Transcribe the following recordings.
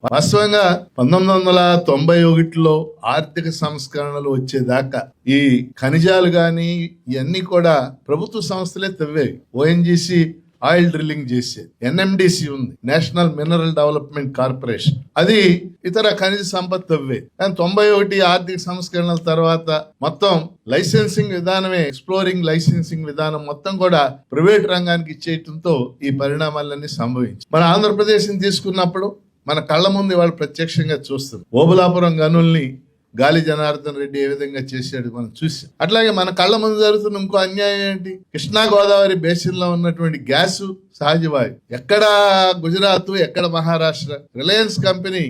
వాస్తవంగా 1991లో ఆర్థిక సంస్కరణలు వచ్చేదాకా ఈ ఖనిజాలు గాని ఇవన్నీ కూడా ప్రభుత్వ సంస్థలే తవ్వేవి. ఓఎన్జీసీ ఆయిల్ డ్రిల్లింగ్ చేసేది, ఎన్ఎండిసి ఉంది, నేషనల్ మినరల్ డెవలప్మెంట్ కార్పొరేషన్, అది ఇతర ఖనిజ సంపద తవ్వే. కానీ 91 ఆర్థిక సంస్కరణల తర్వాత మొత్తం లైసెన్సింగ్ విధానమే, ఎక్స్ప్లోరింగ్ లైసెన్సింగ్ విధానం మొత్తం కూడా ప్రైవేట్ రంగానికి ఇచ్చేయటంతో ఈ పరిణామాలన్నీ సంభవించాయి. మన ఆంధ్రప్రదేశ్ ని తీసుకున్నప్పుడు మన కళ్ళ ముందు వాళ్ళు ప్రత్యక్షంగా చూస్తారు. ఓబులాపురం గనుల్ని గాలి జనార్దన్ రెడ్డి ఏ విధంగా చేశాడు మనం చూసాం. అట్లాగే మన కళ్ళ ముందు జరుగుతున్న ఇంకో అన్యాయం ఏంటి, కృష్ణా గోదావరి బేసిన్ లో ఉన్నటువంటి గ్యాసు సహజవాయు ఎక్కడ గుజరాత్, ఎక్కడ మహారాష్ట్ర. రిలయన్స్ కంపెనీ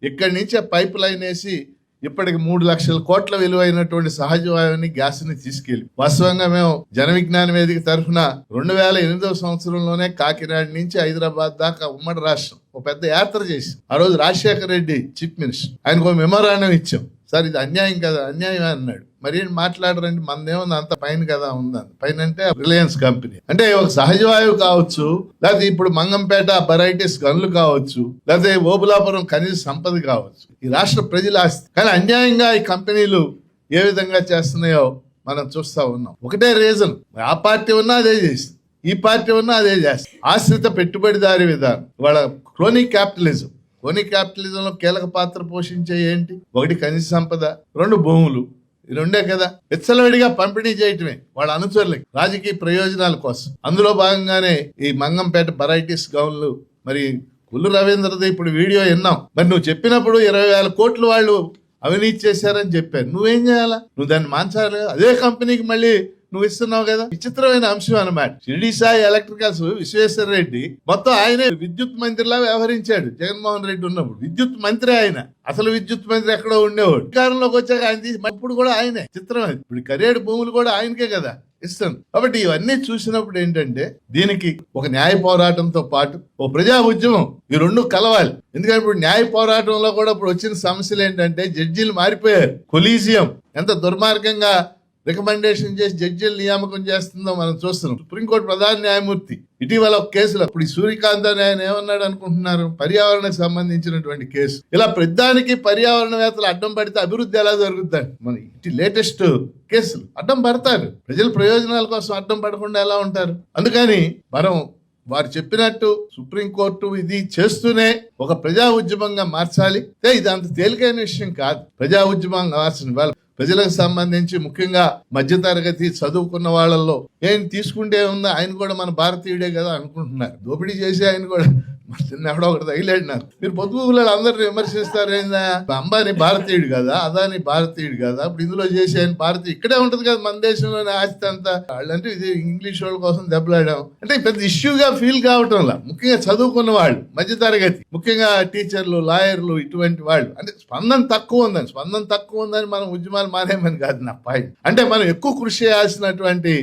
ఇక్కడి నుంచే పైప్ లైన్ వేసి ఇప్పటికి 3 లక్షల కోట్ల విలువైనటువంటి సహజవాయువుని, గ్యాస్ ని తీసుకెళ్లి, వాస్తవంగా మేము జన విజ్ఞాన వేదిక తరఫున 2008వ సంవత్సరంలోనే కాకినాడ నుంచి హైదరాబాద్ దాకా ఉమ్మడి రాష్ట్రం ఒక పెద్ద యాత్ర చేసి, ఆ రోజు రాజశేఖర రెడ్డి చీఫ్ మినిస్టర్, ఆయనకు ఒక మెమోరాండం ఇచ్చాం. సార్ ఇది అన్యాయం కదా, అన్యాయం అన్నాడు. మరి ఏం మాట్లాడరండి, మనదేముంది అంత పైన కదా ఉందని. పైన అంటే రిలయన్స్ కంపెనీ అంటే ఒక సహజవాయువు కావచ్చు, లేకపోతే ఇప్పుడు మంగంపేట వెరైటీస్ గనులు కావచ్చు, లేకపోతే ఓబులాపురం ఖనిజ సంపద కావచ్చు, ఈ రాష్ట్ర ప్రజల ఆస్తి. కానీ అన్యాయంగా ఈ కంపెనీలు ఏ విధంగా చేస్తున్నాయో మనం చూస్తా ఉన్నాం. ఒకటే రీజన్, ఆ పార్టీ ఉన్నా అదే చేసింది, ఈ పార్టీ ఉన్నా అదే చేస్తుంది. ఆశ్రిత పెట్టుబడిదారీ విధానం, వాళ్ళ క్రోనీ క్యాపిటలిజం. క్రోనీ క్యాపిటలిజంలో కీలక పాత్ర పోషించే ఏంటి, 1 ఖనిజ సంపద, 2 భూములు, ఈ 2 కదా. విచ్చలవిడిగా పంపిణీ చేయటమే వాళ్ళ అనుచరులకి రాజకీయ ప్రయోజనాల కోసం. అందులో భాగంగానే ఈ మంగంపేట వెరైటీస్ గౌన్లు, మరి కుల్లు రవీంద్రది ఇప్పుడు వీడియో విన్నాం. మరి నువ్వు చెప్పినప్పుడు 20,000 కోట్లు వాళ్ళు అవినీతి చేశారని చెప్పారు. నువ్వేం చేయాలా, నువ్వు దాన్ని మార్చాలి. అదే కంపెనీకి మళ్ళీ నువ్వు ఇస్తున్నావు కదా. విచిత్రమైన అంశం అన్నమాట. షిరిడి సాయి ఎలక్ట్రికల్స్ విశ్వేశ్వర రెడ్డి మొత్తం ఆయనే విద్యుత్ మంత్రిలా వ్యవహరించాడు. జగన్మోహన్ రెడ్డి ఉన్నప్పుడు విద్యుత్ మంత్రి ఆయన, అసలు విద్యుత్ మంత్రి ఎక్కడో ఉండేవాడు. అధికారంలోకి వచ్చాక ఆయన తీసి ఇప్పుడు కూడా ఆయనే. చిత్రం అది. ఇప్పుడు కరేడు భూములు కూడా ఆయనకే కదా ఇస్తాను. కాబట్టి ఇవన్నీ చూసినప్పుడు ఏంటంటే దీనికి ఒక న్యాయ పోరాటంతో పాటు ఓ ప్రజా ఉద్యమం, ఈ 2 కలవాలి. ఎందుకంటే ఇప్పుడు న్యాయ పోరాటంలో కూడా ఇప్పుడు వచ్చిన సమస్యలు ఏంటంటే జడ్జీలు మారిపోయారు. కొలీజియం ఎంత దుర్మార్గంగా రికమెండేషన్ చేసి జడ్జీలు నియామకం చేస్తుందో మనం చూస్తున్నాం. సుప్రీంకోర్టు ప్రధాన న్యాయమూర్తి ఇటీవల ఒక కేసులో, ఇప్పుడు ఈ సూర్యకాంత్ అని ఆయన ఏమన్నాడు అనుకుంటున్నారు, పర్యావరణకు సంబంధించినటువంటి కేసు. ఇలా ప్రతిదానికి పర్యావరణవేత్తలు అడ్డం పడితే అభివృద్ధి ఎలా జరుగుతుంది? మన ఇటు లేటెస్ట్ కేసులు అడ్డం పడతారు, ప్రజల ప్రయోజనాల కోసం అడ్డం పడకుండా ఎలా ఉంటారు? అందుకని మనం వారు చెప్పినట్టు సుప్రీంకోర్టు ఇది చేస్తూనే ఒక ప్రజా ఉద్యమంగా మార్చాలి. ఇది అంత తేలికైన విషయం కాదు. ప్రజా ఉద్యమంగా మార్చండి. వాళ్ళ ప్రజలకు సంబంధించి ముఖ్యంగా మధ్యతరగతి చదువుకున్న వాళ్ళల్లో ఏం తీసుకుంటే ఉందా, ఆయన కూడా మన భారతీయుడే కదా అనుకుంటున్నారు. దోపిడీ చేసి ఆయన కూడా ఎవడో ఒకటి తగిలాడు నాకు. మీరు పొద్దుగూకులు అందరిని విమర్శిస్తారు, ఏందా అంబానీ భారతీయుడు కదా, అదాని భారతీయుడు కదా, ఇప్పుడు ఇందులో చేసి ఆయన భారతీయుడు ఇక్కడే ఉంటది కదా, మన దేశంలోనే ఆస్తి అంతా. వాళ్ళంటే ఇది ఇంగ్లీష్ వాళ్ళ కోసం దెబ్బలాడాం అంటే పెద్ద ఇష్యూగా ఫీల్ కావటంలా. ముఖ్యంగా చదువుకున్న వాళ్ళు, మధ్యతరగతి, ముఖ్యంగా టీచర్లు, లాయర్లు, ఇటువంటి వాళ్ళు అంటే స్పందన తక్కువ ఉందని మనం ఉద్యమాలు మానేమని కాదు నా పాయింట్. అంటే మనం ఎక్కువ కృషి చేయాల్సినటువంటి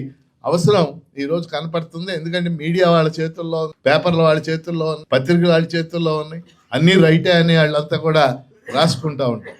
అవసరం ఈ రోజు కనపడుతుంది. ఎందుకంటే మీడియా వాళ్ళ చేతుల్లో, పేపర్లు వాళ్ళ చేతుల్లో, పత్రికలు వాళ్ళ చేతుల్లో ఉన్నాయి. అన్ని రైటే అని వాళ్ళంతా కూడా రాసుకుంటా ఉంటారు.